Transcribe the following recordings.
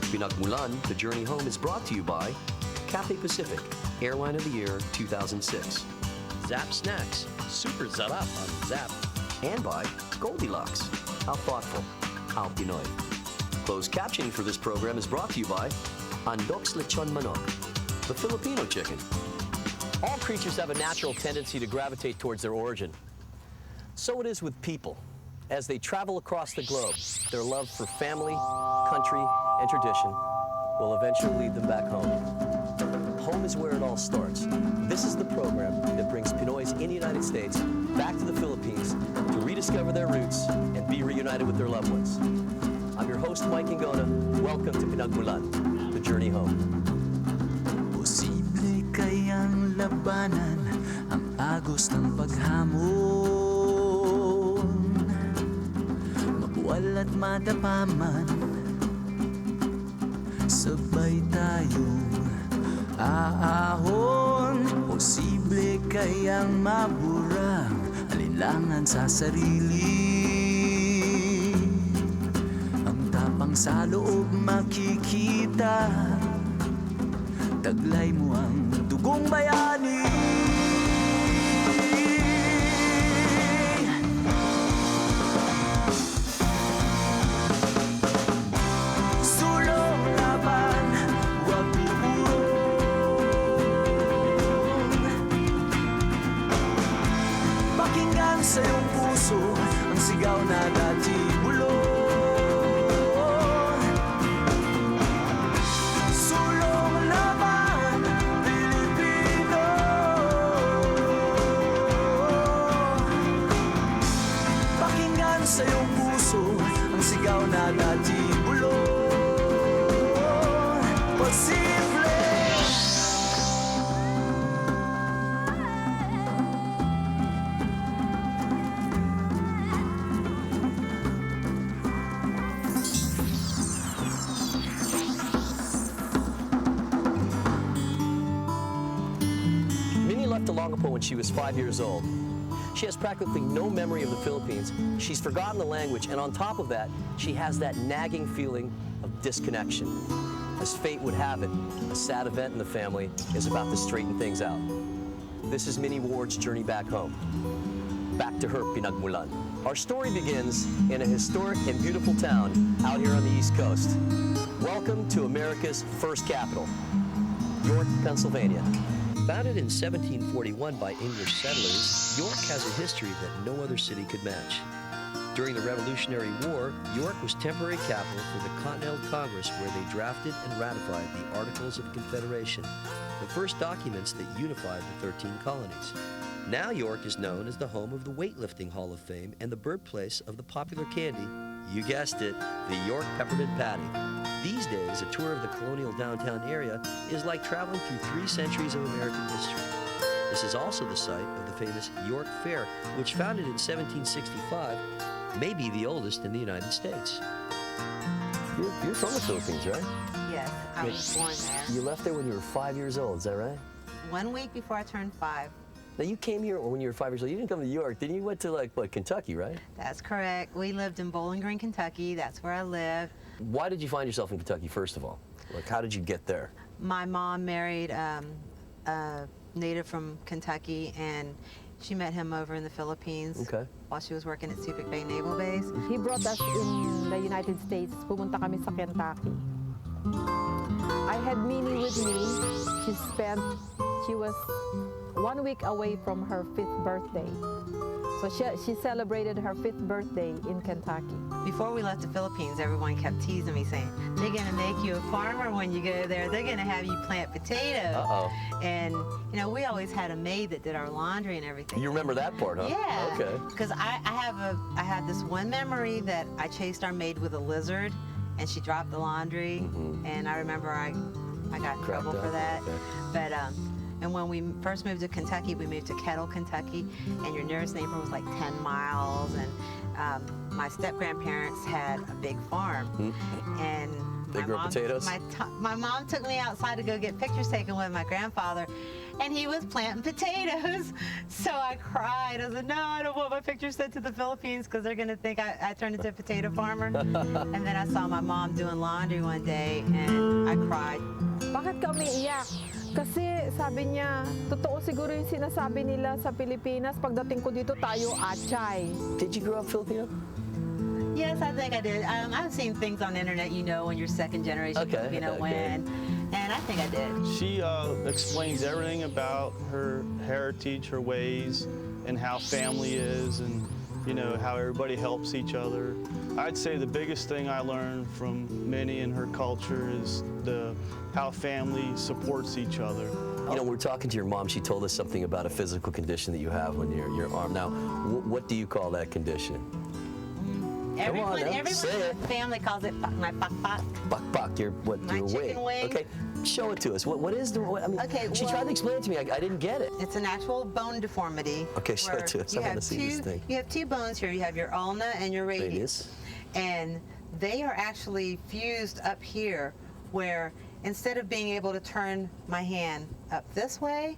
Pinagmulan The Journey Home is brought to you by Cathay Pacific, Airline of the Year 2006. Zap Snacks, super zarap on Zap. And by Goldilocks, how thoughtful, how Pinoy. Closed captioning for this program is brought to you by Andok's Lechon Manok, the Filipino chicken. All creatures have a natural tendency to gravitate towards their origin. So it is with people. As they travel across the globe, their love for family, country, and tradition will eventually lead them back home. Home is where it all starts. This is the program that brings Pinoys in the United States back to the Philippines to rediscover their roots and be reunited with their loved ones. I'm your host, Mike Ingona. Welcome to Pinagmulan, The Journey Home. Posible kayang labanan ang agos ng paghamon, mabuwal at madapaman, sabay tayong aahon. Posible kayang maburang alinlangan sa sarili, ang tapang sa loob makikita, taglay mo ang dugong bayani. Sa iyong puso ang sigaw na dati bulong. Sulong laban, Pilipino. Pakinggan sa iyong puso ang sigaw na dati bulong. Posible. Olongapo when she was 5 years old. She has practically no memory of the Philippines. She's forgotten the language, and on top of that, she has that nagging feeling of disconnection. As fate would have it, a sad event in the family is about to straighten things out. This is Minnie Ward's journey back home. Back to her Pinagmulan. Our story begins in a historic and beautiful town out here on the East Coast. Welcome to America's first capital, York, Pennsylvania. Founded in 1741 by English settlers, York has a history that no other city could match. During the Revolutionary War, York was temporary capital for the Continental Congress, where they drafted and ratified the Articles of Confederation, the first documents that unified the 13 colonies. Now York is known as the home of the Weightlifting Hall of Fame and the birthplace of the popular candy, you guessed it, the York Peppermint Patty. These days, a tour of the colonial downtown area is like traveling through 3 centuries of American history. This is also the site of the famous York Fair, which, founded in 1765, may be the oldest in the United States. You're from the Philippines, right? Yes, I was born there. You left there when you were 5 years old, is that right? 1 week before I turned 5. Now, you came here when you were 5 years old. You didn't come to New York, didn't you? You went to, like, what, Kentucky, right? That's correct. We lived in Bowling Green, Kentucky. That's where I lived. Why did you find yourself in Kentucky, first of all? Like, how did you get there? My mom married a native from Kentucky, and she met him over in the Philippines while she was working at Subic Bay Naval Base. He brought us in the United States. Pumunta kami sa Kentucky. I had Minnie with me. She was 1 week away from her 5th birthday. So she celebrated her 5th birthday in Kentucky. Before we left the Philippines, everyone kept teasing me, saying, they're going to make you a farmer when you go there. They're going to have you plant potatoes. Uh-oh. And, you know, we always had a maid that did our laundry and everything. You remember that part, huh? Yeah. Okay. Because I had this one memory that I chased our maid with a lizard, and she dropped the laundry, and I remember I got in trouble for that. Okay. But, and when we first moved to Kentucky, we moved to Kettle, Kentucky, and your nearest neighbor was like 10 miles. And my step-grandparents had a big farm. And They grew potatoes? My mom took me outside to go get pictures taken with my grandfather. and he was planting potatoes. So I cried. I said, no, I don't want my picture sent to the Philippines because they're going to think I turned into a potato farmer. And then I saw my mom doing laundry one day, and I cried. Bakit ka umiiyak? Kasi sabi niya, totoo siguro yung sinasabi nila sa Pilipinas, pagdating ko dito tayo atchay. Did you grow up Filipino? Yes, I think I did. I've seen things on the internet, you know, when you're second generation Filipino, okay. And I think I did. She explains everything about her heritage, her ways, and how family is, and you know how everybody helps each other. I'd say the biggest thing I learned from Minnie and her culture is how family supports each other. You know, we're talking to your mom. She told us something about a physical condition that you have on your arm. Now, what do you call that condition? Everyone say in it. the family calls it my pak-pak. Pak-pak, your My chicken wing. Okay, show it to us. What is the, I mean, Okay, she tried to explain it to me. I didn't get it. It's an actual bone deformity. Okay, show it to us. I want to see this thing. You have two bones here. You have your ulna and your radius. And they are actually fused up here, where instead of being able to turn my hand up this way,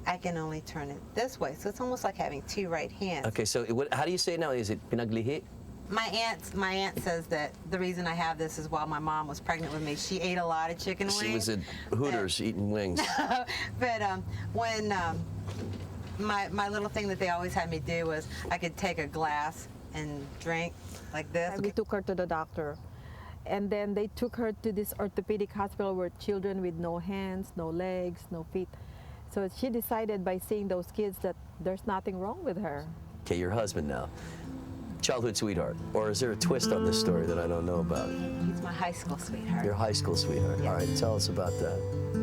I can only turn it this way. So it's almost like having two right hands. Okay, so how do you say it now? Is it pinaglihi? My aunt says that the reason I have this is while my mom was pregnant with me, she ate a lot of chicken wings. She was at Hooters eating wings. But when my little thing that they always had me do was I could take a glass and drink like this. We took her to the doctor. And then they took her to this orthopedic hospital where children with no hands, no legs, no feet. So she decided by seeing those kids that there's nothing wrong with her. Okay, your husband now. Childhood sweetheart, or is there a twist on this story that I don't know about? He's my high school sweetheart. Your high school sweetheart. Yeah. All right, tell us about that.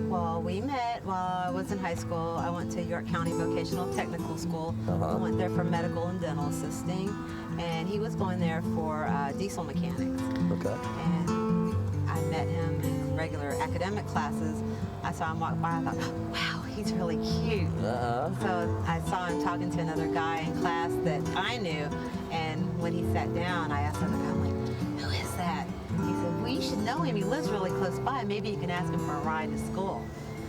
Well, we met while I was in high school. I went to York County Vocational Technical School. I went there for medical and dental assisting, and he was going there for diesel mechanics. Okay. And I met him in regular academic classes. I saw him walk by. I thought, wow, he's really cute. So I saw him talking to another guy in class that I knew, and when he sat down, I asked the other guy, I'm like, who is that? He said, well, you should know him. He lives really close by. Maybe you can ask him for a ride to school.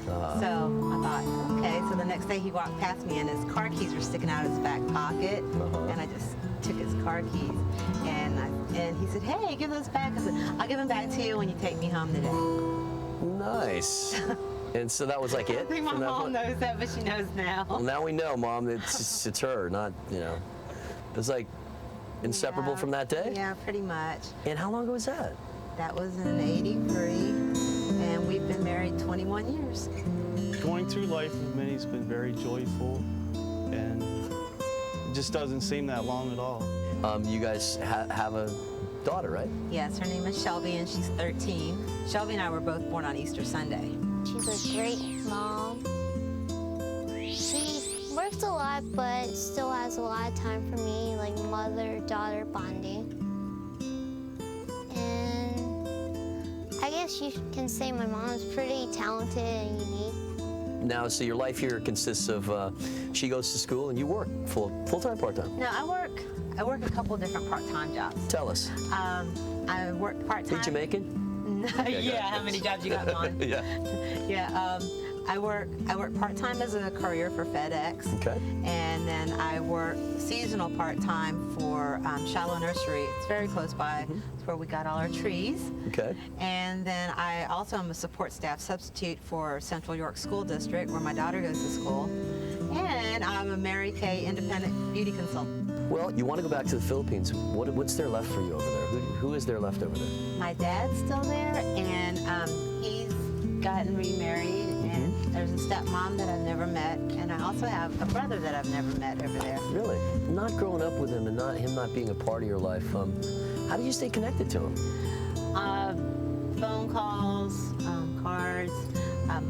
So I thought, okay. So the next day he walked past me and his car keys were sticking out of his back pocket, and I just took his car keys, and he said, hey, give those back. I said, I'll give them back to you when you take me home today. Nice. And so that was like it? I think my mom knows that, but she knows now. Well, now we know, Mom. It's her, not, you know. It was like inseparable from that day? Yeah, pretty much. And how long ago was that? That was in '83, and we've been married 21 years. Going through life with Minnie's been very joyful, and it just doesn't seem that long at all. You guys have a daughter, right? Yes, her name is Shelby, and she's 13. Shelby and I were both born on Easter Sunday. She's a great mom. She works a lot, but still has a lot of time for me, like mother-daughter bonding. And I guess you can say my mom's pretty talented and unique. Now, so your life here consists of, she goes to school and you work full-time, part-time? No, I work a couple different part-time jobs. Tell us. I work part-time. Are you Jamaican? Yeah, how many jobs you got, Mom? Yeah. Yeah, I work part-time as a courier for FedEx. Okay. And then I work seasonal part-time for Shallow Nursery. It's very close by. It's where we got all our trees. Okay. And then I also am a support staff substitute for Central York School District, where my daughter goes to school. And I'm a Mary Kay independent beauty consultant. Well, you want to go back to the Philippines. What's there left for you over there? Who is there left over there? My dad's still there, and he's gotten remarried, and there's a stepmom that I've never met, and I also have a brother that I've never met over there. Really? Not growing up with him and him not being a part of your life, how do you stay connected to him? Phone calls, cards.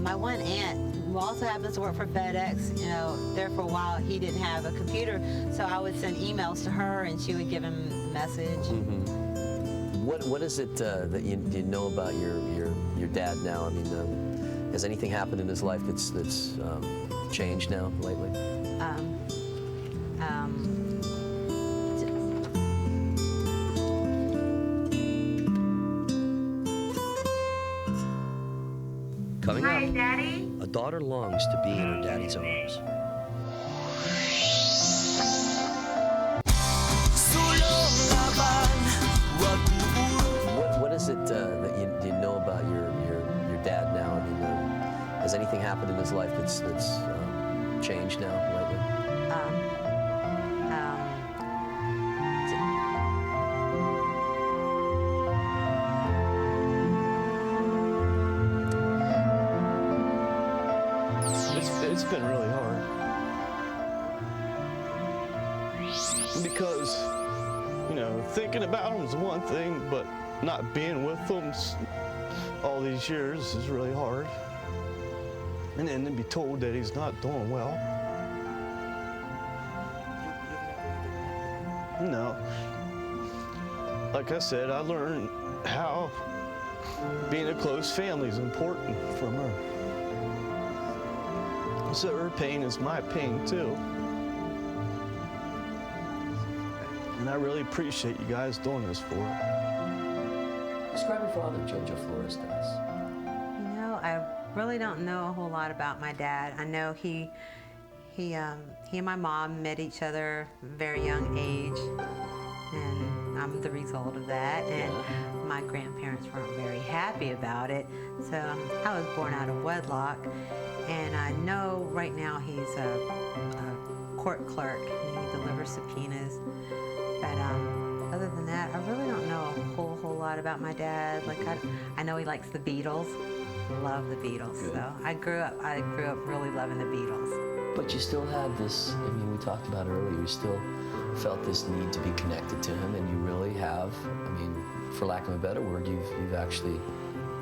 My one aunt, who also happens to work for FedEx, you know, there for a while, he didn't have a computer, so I would send emails to her, and she would give him a message. What is it that you know about your dad now? I mean, has anything happened in his life that's changed now lately? Coming Hi, up. Daddy. A A daughter longs to be in her daddy's arms. What is it that you know about your dad now? I mean, has anything happened in his life that's changed now lately? It's been really hard. Because, you know, thinking about him is one thing, but not being with him all these years is really hard. And then to be told that he's not doing well. No. Like I said, I learned how being a close family is important from her. So her pain is my pain too. And I really appreciate you guys doing this for her. Describe your father, Jojo Flores, to us. You know, I really don't know a whole lot about my dad. I know he and my mom met each other at a very young age, and I'm the result of that. And my grandparents weren't very happy about it, so I was born out of wedlock. And I know right now he's a court clerk. He delivers subpoenas. But other than that, I really don't know a whole lot about my dad. Like I know he likes the Beatles. Love the Beatles. Good. So I grew up really loving the Beatles. But you still had this, I mean, we talked about earlier, you still felt this need to be connected to him, and you really have, I mean, for lack of a better word, you've actually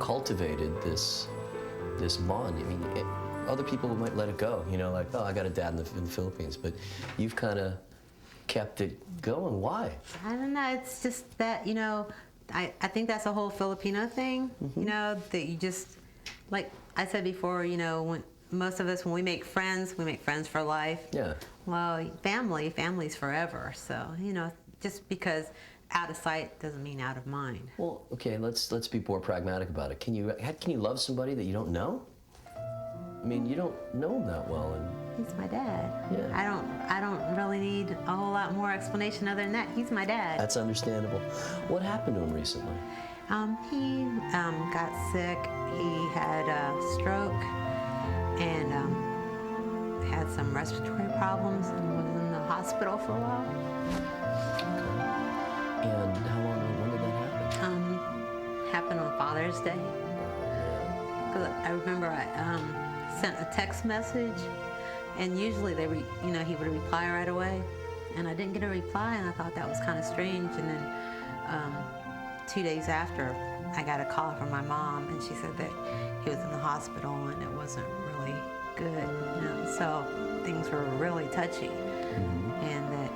cultivated this bond. I mean, other people might let it go, you know, like, oh, I got a dad in the Philippines, but you've kind of kept it going. Why? I don't know. It's just that, you know, I think that's a whole Filipino thing, you know, that you just, like I said before, you know, when most of us, when we make friends for life. Yeah. Well, family's forever. So, you know, just because out of sight doesn't mean out of mind. Well, okay, let's be more pragmatic about it. Can you love somebody that you don't know? I mean, you don't know him that well, and he's my dad. Yeah. I don't really need a whole lot more explanation other than that. He's my dad. That's understandable. What happened to him recently? He got sick. He had a stroke and had some respiratory problems and was in the hospital for a while. Okay. And how long? When did that happen? Happened on Father's Day. Because I remember I sent a text message, and usually he would reply right away, and I didn't get a reply, and I thought that was kind of strange. And then 2 days after, I got a call from my mom, and she said that he was in the hospital and it wasn't really good. You know? So things were really touchy, and that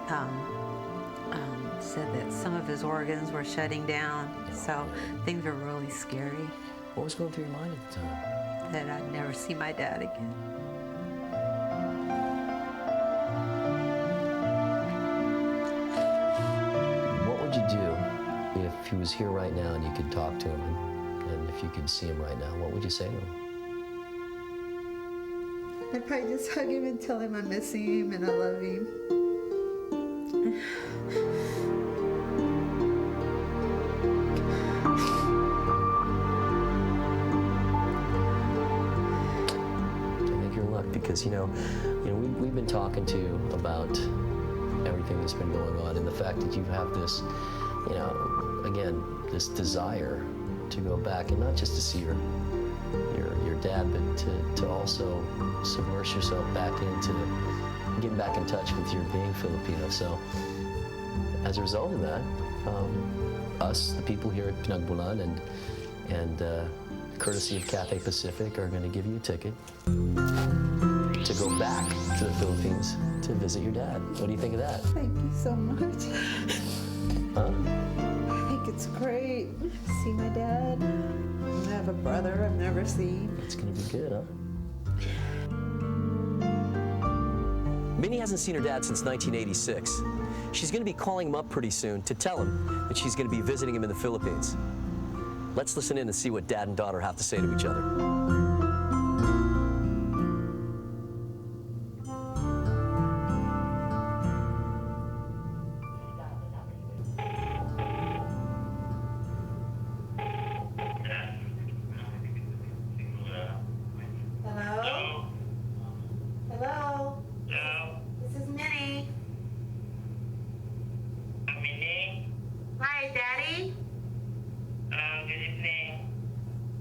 said that some of his organs were shutting down. So things were really scary. What was going through your mind at the time? That I'd never see my dad again. What would you do if he was here right now and you could talk to him, and if you could see him right now? What would you say to him? I'd probably just hug him and tell him I'm missing him and I love him. Because we've been talking to you about everything that's been going on, and the fact that you have this, again, this desire to go back, and not just to see your dad, but to also submerge yourself back into getting back in touch with your being Filipino. So as a result of that, us, the people here at Pinagmulan, and courtesy of Cathay Pacific, are going to give you a ticket to go back to the Philippines to visit your dad. What do you think of that? Thank you so much. Huh? I think it's great to see my dad. I have a brother I've never seen. It's going to be good, huh? Minnie hasn't seen her dad since 1986. She's going to be calling him up pretty soon to tell him that she's going to be visiting him in the Philippines. Let's listen in and see what dad and daughter have to say to each other.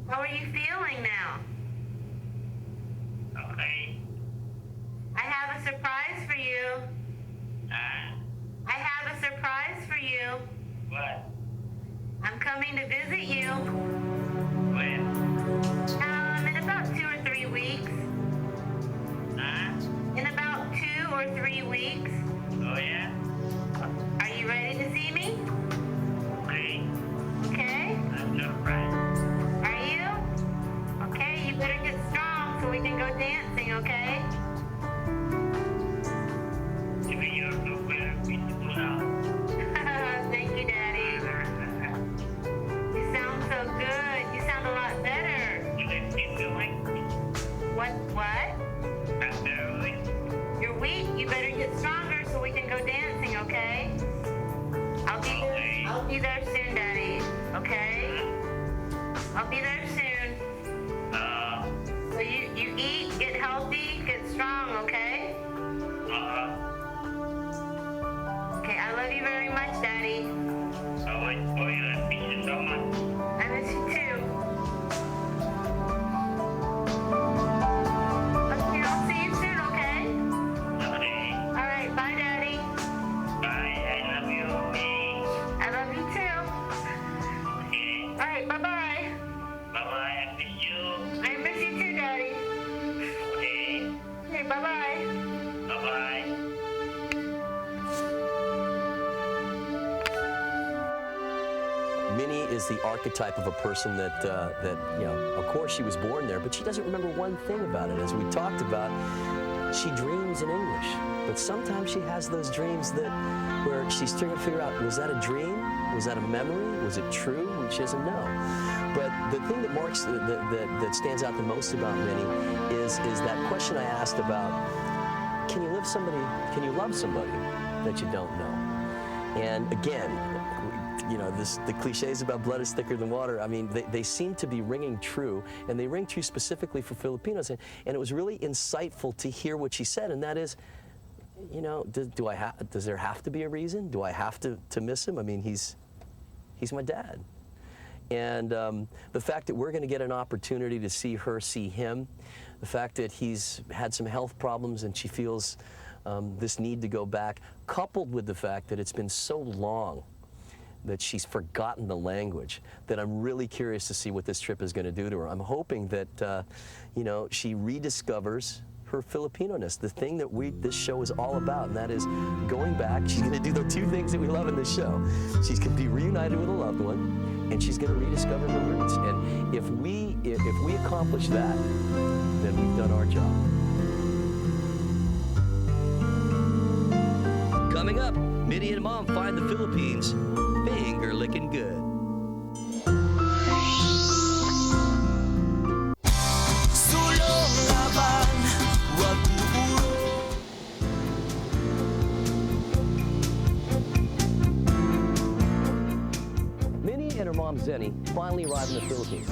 How are you feeling now? Okay. I have a surprise for you. I have a surprise for you. What? I'm coming to visit you. When? In about 2 or 3 weeks. In about 2 or 3 weeks. Oh, yeah? Are you ready to see me? Okay. Okay? I'm surprised. Are you? Okay, you better get strong so we can go dancing, okay? Even you're so very beautiful now. Thank you, Daddy. You sound so good. You sound a lot better. You let me feel like What? I'm very weak. You're weak. You better get stronger so we can go dancing, okay? I'll be there soon, Daddy. Okay? I'll be there soon. So you eat, get healthy, get strong, okay? Okay, I love you very much, Daddy. Oh, I miss you so much. I miss you too. Okay, I'll see you soon, okay? Okay. All right, bye, Daddy. Bye. I love you. I love you too. Okay. All right, bye-bye. Bye-bye. I miss you. I miss you too, Daddy. Okay. Okay, bye-bye. Bye-bye. Minnie is the archetype of a person that, you know, of course she was born there, but she doesn't remember one thing about it. As we talked about, she dreams in English, but sometimes she has those dreams where she's trying to figure out, was that a dream? Was that a memory? Was it true? And she doesn't know. But the thing that that stands out the most about Minnie is that question I asked about, can you love somebody that you don't know? And again, you know, the cliches about blood is thicker than water, I mean, they seem to be ringing true, and they ring true specifically for Filipinos. And it was really insightful to hear what she said, and that is, you know, does there have to be a reason? Do I have to miss him? I mean, he's my dad. And the fact that we're going to get an opportunity to see her see him, the fact that he's had some health problems and she feels this need to go back, coupled with the fact that it's been so long that she's forgotten the language, that I'm really curious to see what this trip is going to do to her. I'm hoping that, you know, she rediscovers her Filipino-ness, the thing that this show is all about, and that is going back. She's going to do the two things that we love in this show. She's going to be reunited with a loved one, and she's going to rediscover her roots. And if we accomplish that, then we've done our job. Coming up, Minnie and Mom find the Philippines finger-licking good. Sulong laban, wag uuro. Minnie and her mom Zenny finally arrive in the Philippines.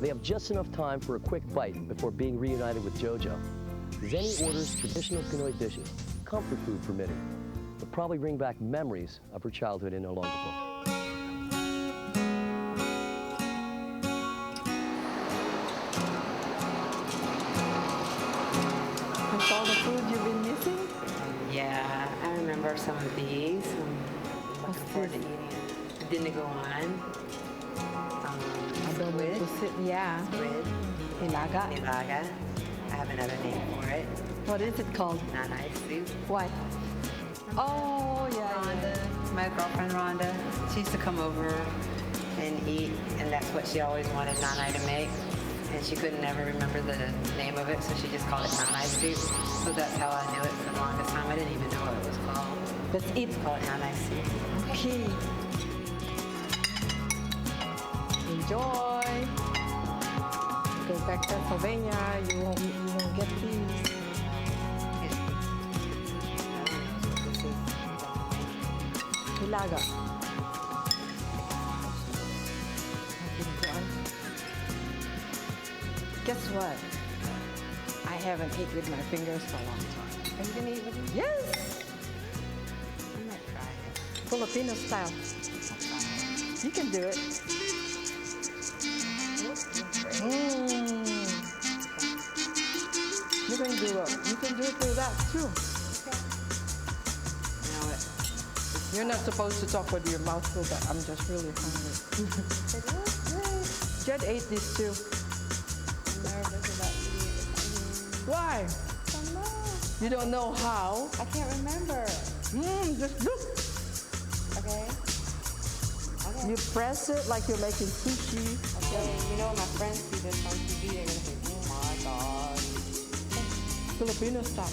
They have just enough time for a quick bite before being reunited with Jojo. Zenny orders traditional Pinoy dishes, comfort food for Minnie. Will probably bring back memories of her childhood in Olongapo. That's all the food you've been missing? Yeah, I remember some of these. Looking forward to eating Dinigawan. Adobo pusit, yeah. Squid. Ilaga. Nilaga. I have another name for it. What is it called? Nanay soup. What? Oh, yeah. Rhonda, my girlfriend Rhonda, she used to come over and eat, and that's what she always wanted Nanay to make. And she couldn't ever remember the name of it, so she just called it Nanay soup. So that's how I knew it for the longest time. I didn't even know what it was called. Let's eat. Call it Nanay soup. Okay. Enjoy. Go back to Pennsylvania, you won't get these. Ilaga. Guess what? I haven't ate with my fingers for a long time. Are you gonna eat with me? Yes! I might try it. Filipino style. You can do it. for that too. You're not supposed to talk with your mouth full, but I'm just really hungry. Jed ate this too. I'm nervous about eating it. Why? I don't know. You don't know how? I can't remember. Just look. Okay. Okay. You press it like you're making sushi. Okay. You know, when my friends see this on TV, they're gonna say, "Oh my God." Filipino style.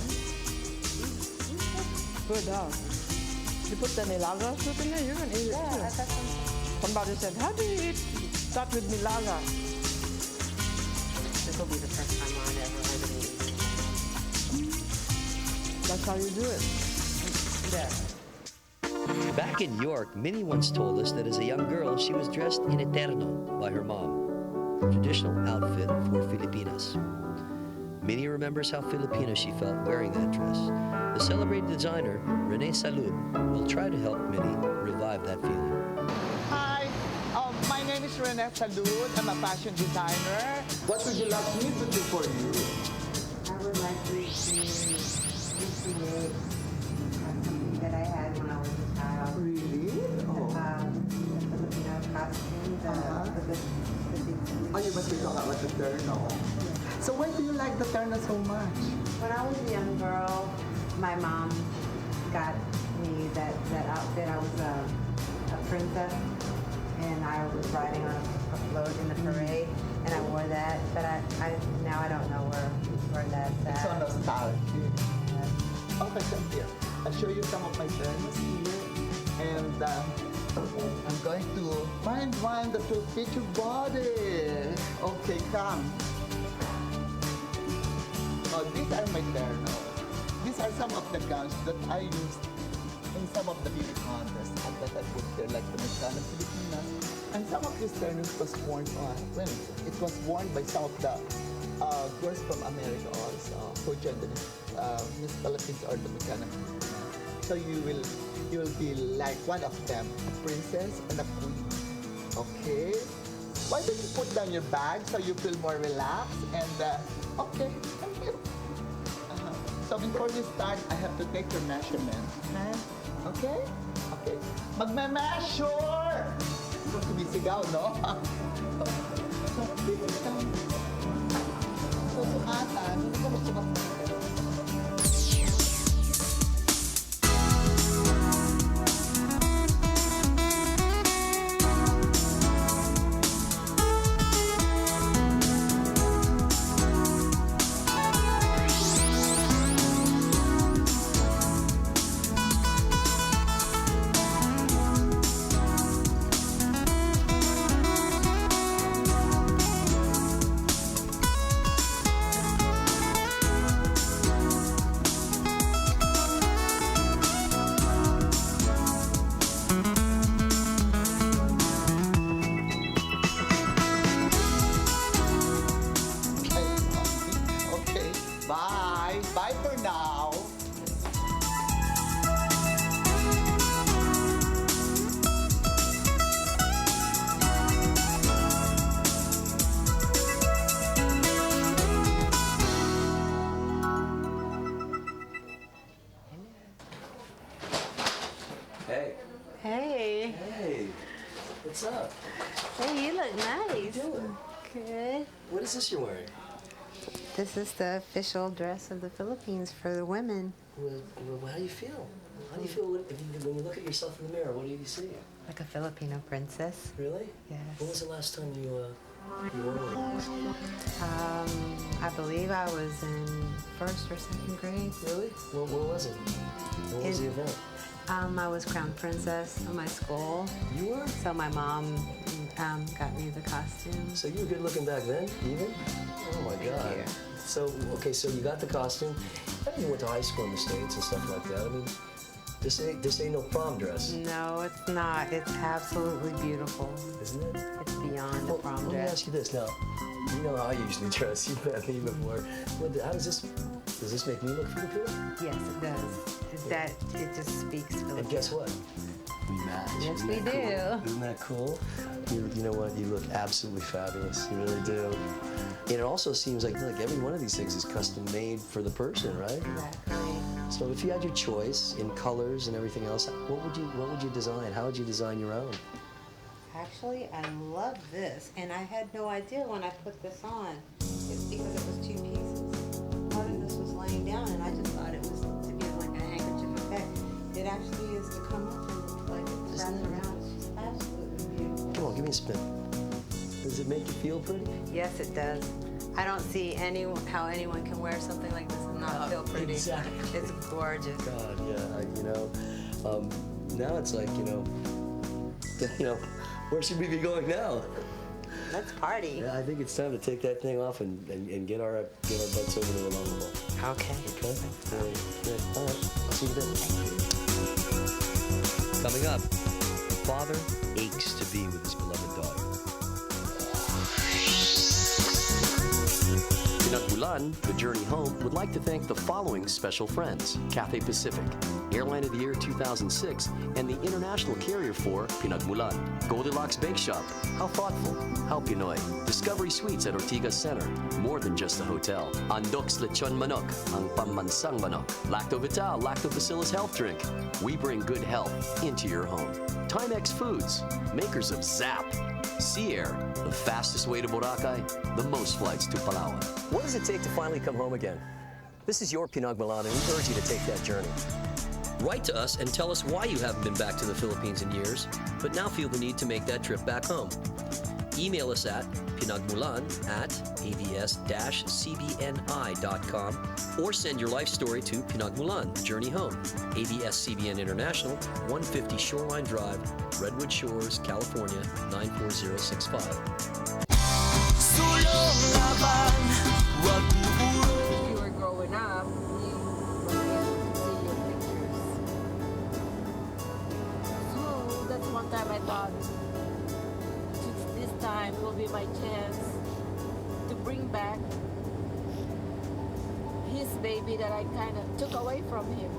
Good dog. You put the nilaga soup in there, you're gonna eat it too. Yeah, that's Somebody said, how do you eat? Start with nilaga. This will be the first time I've ever heard of it. That's how you do it. Yeah. Back in York, Minnie once told us that as a young girl, she was dressed in eterno by her mom, a traditional outfit for Filipinas. Minnie remembers how Filipino she felt wearing that dress. The celebrated designer, Rene Salud, will try to help Minnie revive that feeling. Hi, my name is Rene Salud. I'm a fashion designer. What would you like me to do for you? I would like to recreate something that I had when I was a child. Really? Oh. The Filipino costume, Oh, you must be talking about the terno. So why do you like the terno so much? When I was a young girl, my mom got me that outfit. I was a princess, and I was riding on a float in the parade, and I wore that. But now I don't know where that's at. It's so nostalgic. Okay, so here, I'll show you some of my ternos here. And I'm going to find one that will fit your body. Okay, come. Oh, these are my ternos. These are some of the gowns that I used in some of the beauty contests that I put here, like the Minnie Filipinas. And some of these ternos was worn it was worn by some of the girls from America also, who joined the Miss Philippines or the Minnie Filipinas. So you will be like one of them, a princess and a queen. Okay? Why don't you put down your bag so you feel more relaxed and okay, thank you. So before we start, I have to take your measurement. Okay? Okay. Magme-measure! Kung sumisigaw, no? So, dito ka. So, sukatan. Hindi ka magsukatan. Bye for now. Hey. Hey. Hey. What's up? Hey, you look nice. How you doing? Good. What is this you're wearing? This is the official dress of the Philippines for the women. Well, how do you feel? How do you feel when you look at yourself in the mirror? What do you see? Like a Filipino princess. Really? Yes. When was the last time you wore one? I believe I was in 1st or 2nd grade. Really? What was it? What was the event? I was crown princess of my school. You were? So my mom got me the costume. So you were good looking back then, even? Oh my God. Thank you. So, okay, so you got the costume. I mean, you went to high school in the States and stuff like that. I mean, this ain't no prom dress. No, it's not. It's absolutely beautiful. Isn't it? It's beyond a prom Let me dress. ask you this now. You know how I usually dress. You've met me before. How does this make me look Filipino? Yes, it does. It just speaks Filipino. And guess what? we match. Yes, Isn't we that cool? do. Isn't that cool? You know what? You look absolutely fabulous. You really do. And it also seems like every one of these things is custom made for the person, right? Exactly. So if you had your choice in colors and everything else, what would you design? How would you design your own? Actually, I love this, and I had no idea when I put this on. It's because it was 2 pieces. Part of this was laying down, and I just thought it was to be like a handkerchief effect. It actually is to come up and like wrap it around. It's just absolutely beautiful. Come on, give me a spin. Does it make you feel pretty? Yes, it does. I don't see how anyone can wear something like this and not feel pretty. Exactly. It's gorgeous. God, yeah. Now it's like, where should we be going now? Let's party. Yeah, I think it's time to take that thing off and get our butts over to Olongapo. Okay. Okay? Good. All right. I'll see you then. Coming up, a father aches to be with his beloved daughter. Pinagmulan The Journey Home would like to thank the following special friends: Cathay Pacific, Airline of the Year 2006, and the international carrier for Pinagmulan. Goldilocks Bake Shop, how thoughtful, how Pinoy. Discovery Suites at Ortigas Center, more than just a hotel. Andok's Lechon Manok, ang pambansang manok. Lacto Vital, Lactobacillus Health Drink. We bring good health into your home. Timex Foods, makers of Zap. Sea Air, the fastest way to Boracay, the most flights to Palawan. What does it take to finally come home again? This is your Pinagmulan, and we urge you to take that journey. Write to us and tell us why you haven't been back to the Philippines in years, but now feel the need to make that trip back home. Email us at pinagmulan@abs-cbni.com or send your life story to Pinagmulan The Journey Home, ABS-CBN International, 150 Shoreline Drive, Redwood Shores, California, 94065. If you were growing up, you were able to see your pictures. So that's one time I thought, this time will be my chance to bring back his baby that I kind of took away from him.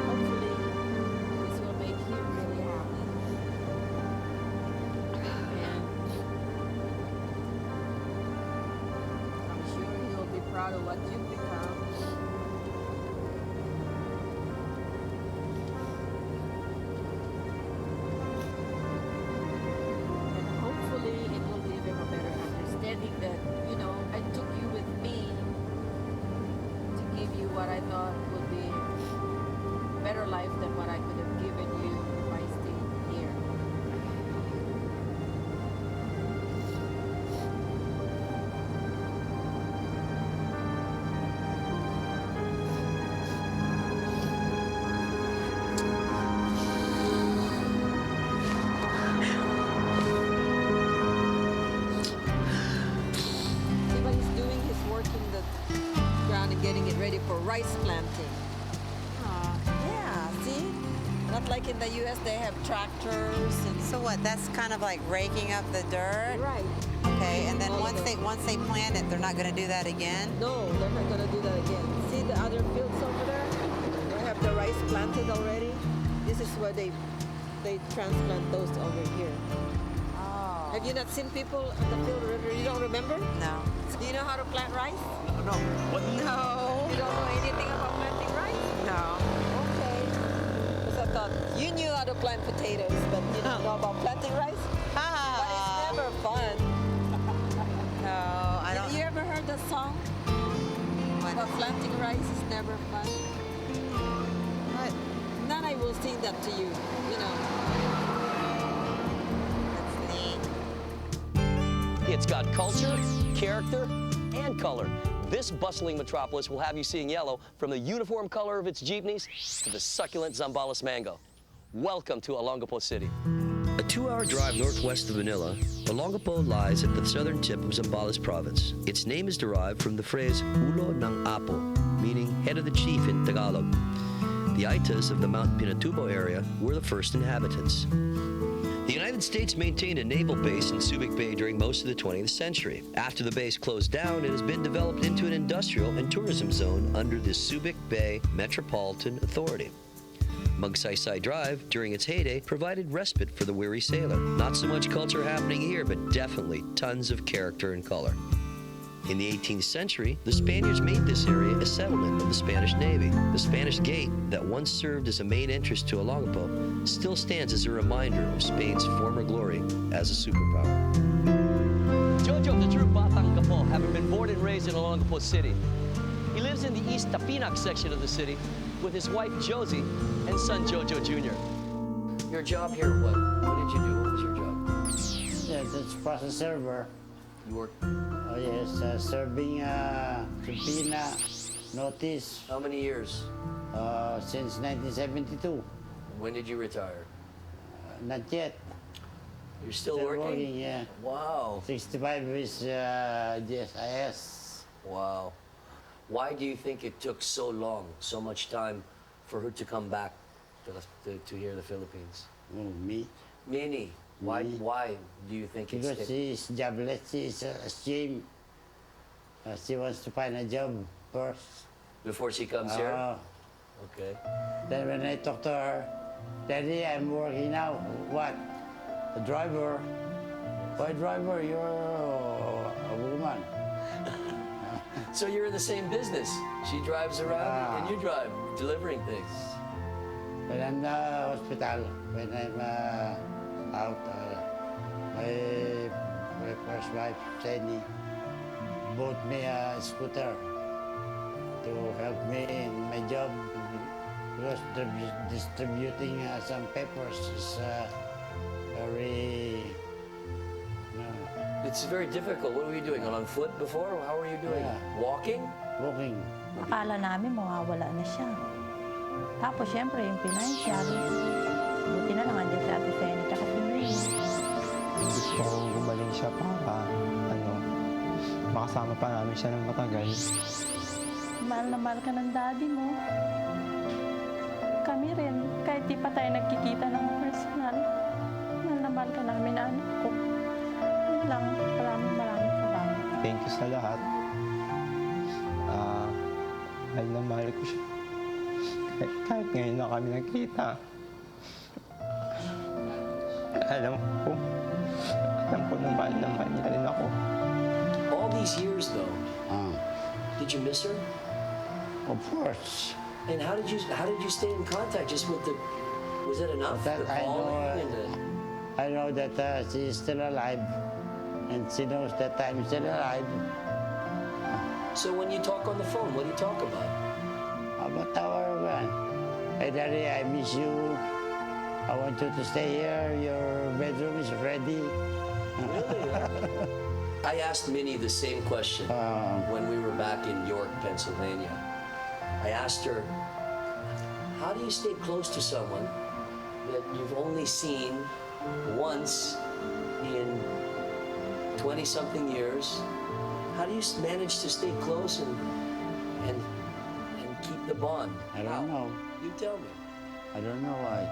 Hopefully, this will make him really happy. And I'm sure he'll be proud of what you've become. And hopefully it will give him a better understanding that, I took you with me to give you what I thought would be a better life than what I could have given you if I stayed here. See what he's doing? He's working the ground and getting it ready for rice planting. Yeah, see? Not like in the U.S. they have tractors and So what? That's kind of like raking up the dirt. right. Okay, and then All once of they it. plant it, they're not going to do that again. No, they're not gonna do that again. See the other fields over there? They have the rice planted already. This is where they transplant those over here. Oh. Have you not seen people at the field? You don't remember? No. Do you know how to plant rice? No. What? No. You don't know anything about planting rice? No. Okay. Because I thought you knew how to plant potatoes, but you don't know about planting rice? But it's never fun. No, I don't. You ever heard the song? About planting rice is never fun. What? Then I will sing that to you, That's neat. It's got culture, character, and color. This bustling metropolis will have you seeing yellow from the uniform color of its jeepneys to the succulent Zambales mango. Welcome to Olongapo City. A 2-hour drive northwest of Manila, Olongapo lies at the southern tip of Zambales province. Its name is derived from the phrase Ulo ng Apo, meaning head of the chief in Tagalog. The Aitas of the Mount Pinatubo area were the first inhabitants. The United States maintained a naval base in Subic Bay during most of the 20th century. After the base closed down, it has been developed into an industrial and tourism zone under the Subic Bay Metropolitan Authority. Magsaysay Drive, during its heyday, provided respite for the weary sailor. Not so much culture happening here, but definitely tons of character and color. In the 18th century, the Spaniards made this area a settlement of the Spanish Navy. The Spanish Gate, that once served as a main entrance to Olongapo, still stands as a reminder of Spain's former glory as a superpower. Jojo, the true Batang Gapo, having been born and raised in Olongapo City. He lives in the East Tapinac section of the city with his wife Josie and son Jojo Jr. Your job here, what did you do? What was your job? Yes, it's process server. You work. Oh yes, serving subpoena notice. How many years? Since 1972. When did you retire? Not yet. You're still working? Yeah. Wow. 65 is GSIS. Wow. Why do you think it took so long, so much time for her to come back to here, the Philippines? Oh, me? Minnie, why do you think it's... Because she's jobless, she's ashamed. She wants to find a job first. Before she comes here? Okay. Then when I talk to her, Daddy, I'm working now. What? A driver? Why driver? You're a woman. So you're in the same business. She drives around and you drive, delivering things. When I'm in the hospital, when I'm out, my first wife, Jenny, bought me a scooter to help me in my job. Because distributing some papers is very... It's very difficult. What were you doing? On foot before? How were you doing? Yeah. Walking? Walking. Akala namin mawawala na siya. Tapos siyempre yung financial, buti na lang andyan si Ate Fenny at si Minnie. Gusto kong gumaling siya para, makasama pa namin siya ng matagal. Mahal na mahal ka ng daddy mo. Kami rin, kahit di pa tayo nagkikita ng personal, mahal na mahal ka namin, anak ko. Yun lang, maraming salamat. Thank you sa lahat. Mahal na mahal ko siya. Kahit ngayon na kami nagkita. Alam ko na mahal niya rin ako. All these years, though, did you miss her? Of course. And how did you stay in contact? Just with the... Was that enough? That the calling I know that she is still alive, and she knows that I'm still alive. So when you talk on the phone, what do you talk about? About our man. Hey, Daddy, I miss you. I want you to stay here. Your bedroom is ready. Really? I asked Minnie the same question when we were back in York, Pennsylvania. I asked her, how do you stay close to someone that you've only seen once in 20-something years? How do you manage to stay close and keep the bond? I don't know. You tell me. I don't know why.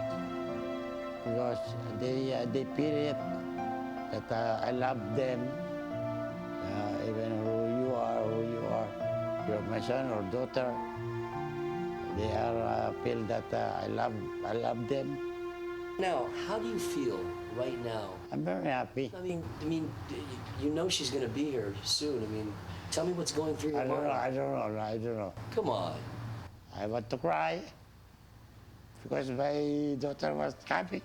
Because they feel it that I love them. Even who you are, you're my son or daughter. They are feel that I love them. Now, how do you feel right now? I'm very happy. I mean, you know she's going to be here soon. I mean, tell me what's going through your mind. I don't know. Come on. I want to cry because my daughter was coming.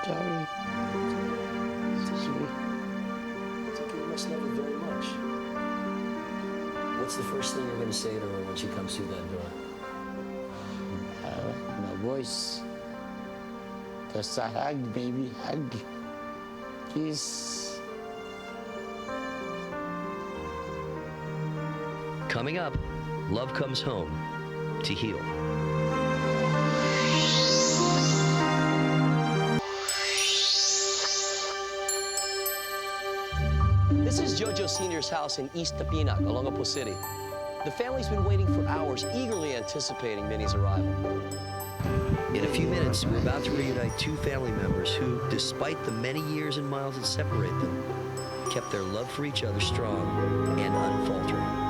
Sorry. It's okay, you must love her very much. What's the first thing you're going to say to her when she comes through that door? My voice. Just a hug, baby, hug. Kiss. Coming up, Love Comes Home to Heal. This is JoJo Sr.'s house in East Tapinac, Olongapo City. The family's been waiting for hours, eagerly anticipating Minnie's arrival. In a few minutes, we're about to reunite two family members who, despite the many years and miles that separate them, kept their love for each other strong and unfaltering.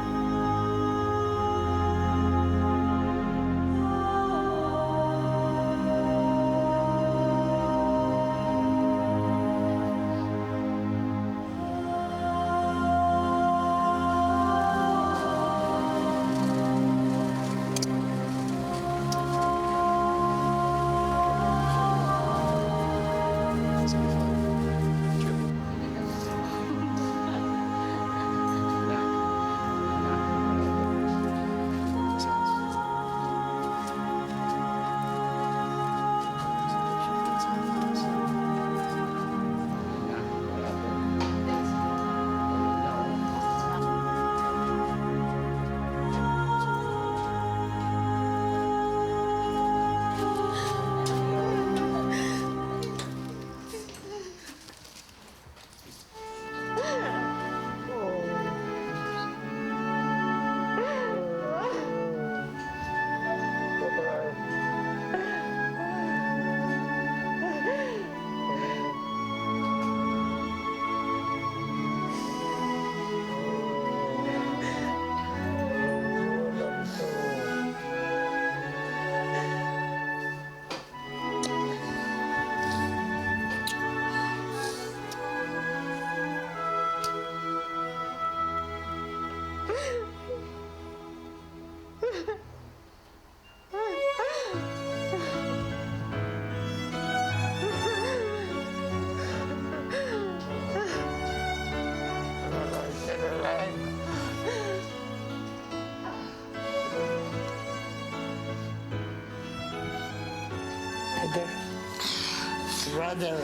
Brother.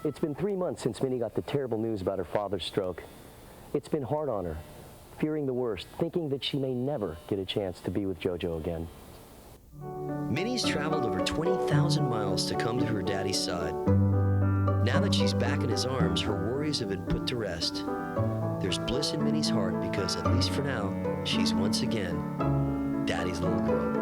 It's been 3 months since Minnie got the terrible news about her father's stroke. It's been hard on her, fearing the worst, thinking that she may never get a chance to be with JoJo again. Minnie's traveled over 20,000 miles to come to her daddy's side. Now that she's back in his arms, her worries have been put to rest. There's bliss in Minnie's heart because, at least for now, she's once again Daddy's little girl.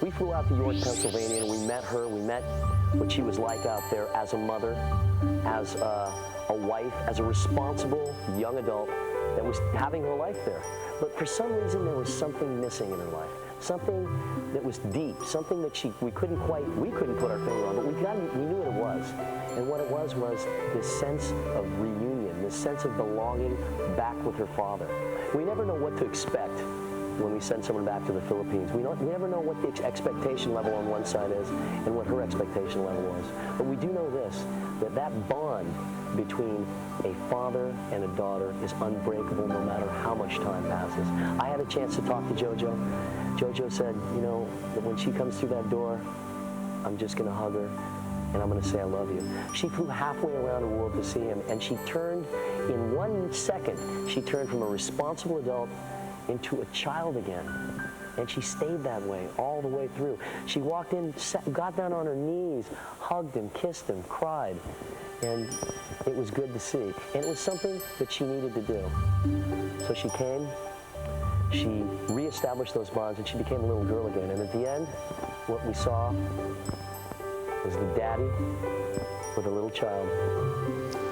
We flew out to York, Pennsylvania, and we met her. We met what she was like out there as a mother, as a wife, as a responsible young adult that was having her life there. But for some reason, there was something missing in her life. Something that was deep, something that we couldn't put our finger on, but we knew what it was. And what it was this sense of reunion, this sense of belonging back with her father. We never know what to expect when we send someone back to the Philippines. We never know what the expectation level on one side is and what her expectation level was. But we do know this, that bond between a father and a daughter is unbreakable no matter how much time passes. I had a chance to talk to Jojo. Jojo said, that when she comes through that door, I'm just going to hug her and I'm going to say I love you. She flew halfway around the world to see him, and she turned, in 1 second, she turned from a responsible adult into a child again. And she stayed that way all the way through. She walked in, got down on her knees, hugged him, kissed him, cried. And it was good to see. And it was something that she needed to do. So she came, she reestablished those bonds, and she became a little girl again. And at the end, what we saw was the daddy with a little child.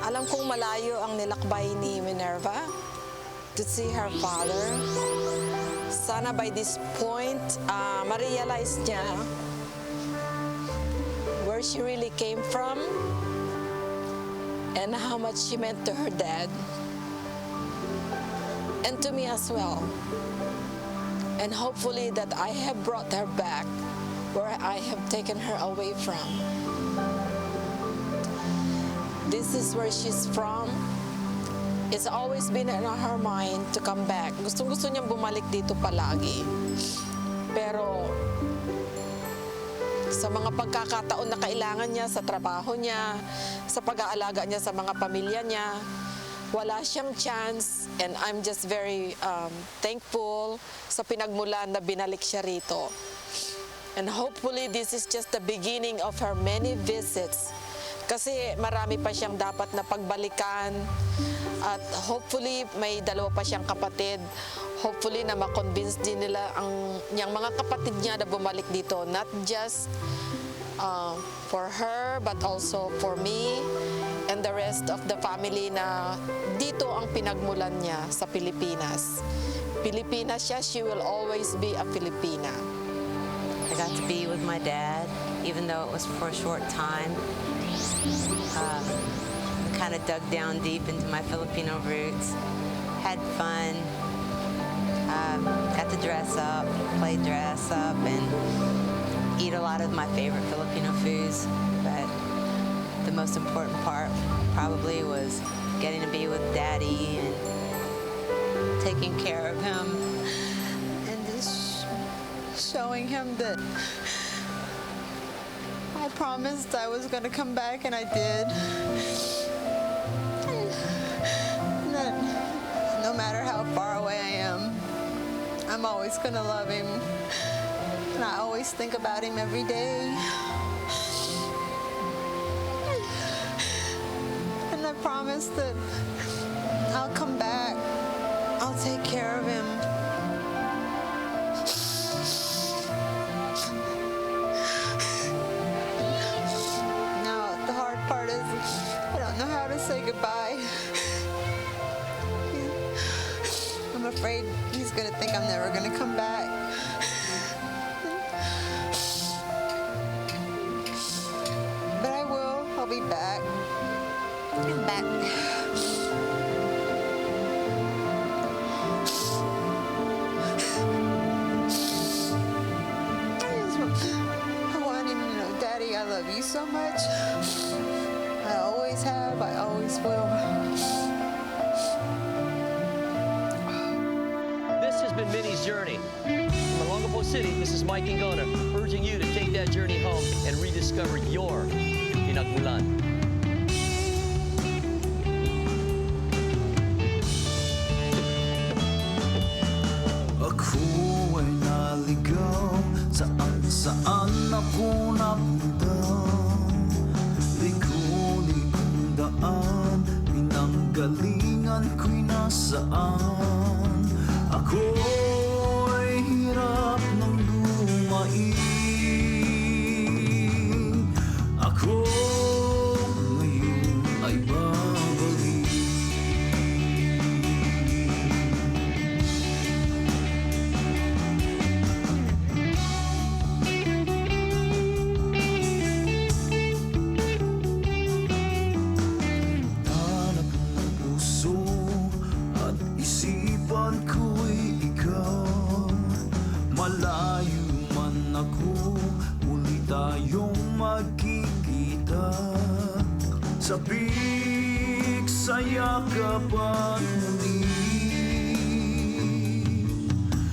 Alam kong malayo ang nilakbay ni Minerva to see her father. Sana by this point, ma-realize niya where she really came from and how much she meant to her dad and to me as well. And hopefully that I have brought her back where I have taken her away from. This is where she's from. It's always been in her mind to come back. Gusto niyang bumalik dito palagi. Pero sa mga pagkakataon na kailangan niya sa trabaho niya, sa pag-aalaga niya sa mga pamilya niya, wala siyang chance, and I'm just very thankful sa Pinagmulan na binalik siya rito. And hopefully this is just the beginning of her many visits. Kasi marami pa siyang dapat na pagbalikan, at hopefully may dalawa pa siyang kapatid. Hopefully na ma-convince din nila niyang mga kapatid niya na bumalik dito, not just for her but also for me and the rest of the family na dito ang pinagmulan niya sa Pilipinas. Pilipina siya, she will always be a Filipina. I got to be with my dad, even though it was for a short time. Kind of dug down deep into my Filipino roots, had fun, got to dress up, play dress up, and eat a lot of my favorite Filipino foods. But the most important part probably was getting to be with Daddy and taking care of him and just showing him that I promised I was going to come back, and I did. That no matter how far away I am, I'm always going to love him. And I always think about him every day. And I promise that I'll come back. I'll take care of him. Part is, I don't know how to say goodbye. I'm afraid he's gonna think I'm never gonna come back. But I will. I'll be back. I'm back. I want him to know, Daddy, I love you so much. I always have, I always will. This has been Minnie's journey. From Olongapo City, this is Mike Ingona, urging you to take that journey home and rediscover your Pinagmulan. Ako ay naligaw, saan ako napunta. Pinanggalingan ko'y nasaan. Ako'y hirap ng lumain. pangako, muli tayong magkikita. Sabik sa yakap at muli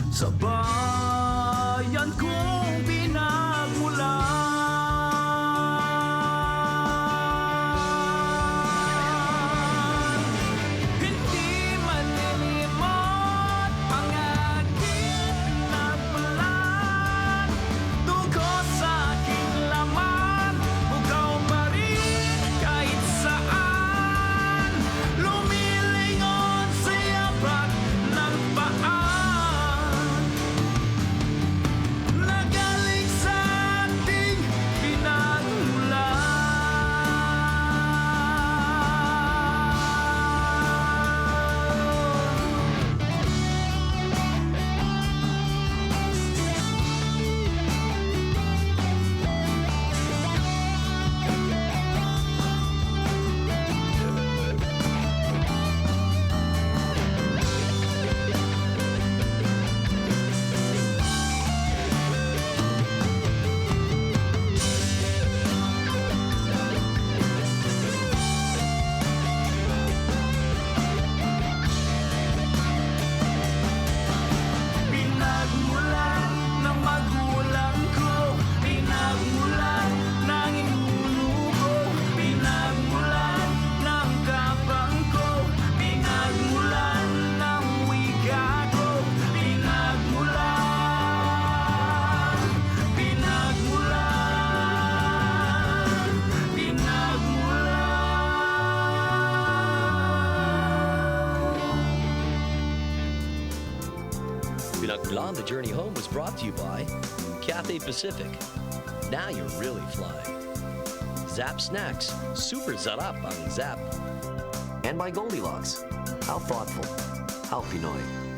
sa bayan kong pinagmulan. Pinagmulan The Journey Home was brought to you by Cathay Pacific. Now you're really flying. Zap Snacks, super zarap ang Zap. And by Goldilocks. How thoughtful. How Pinoy.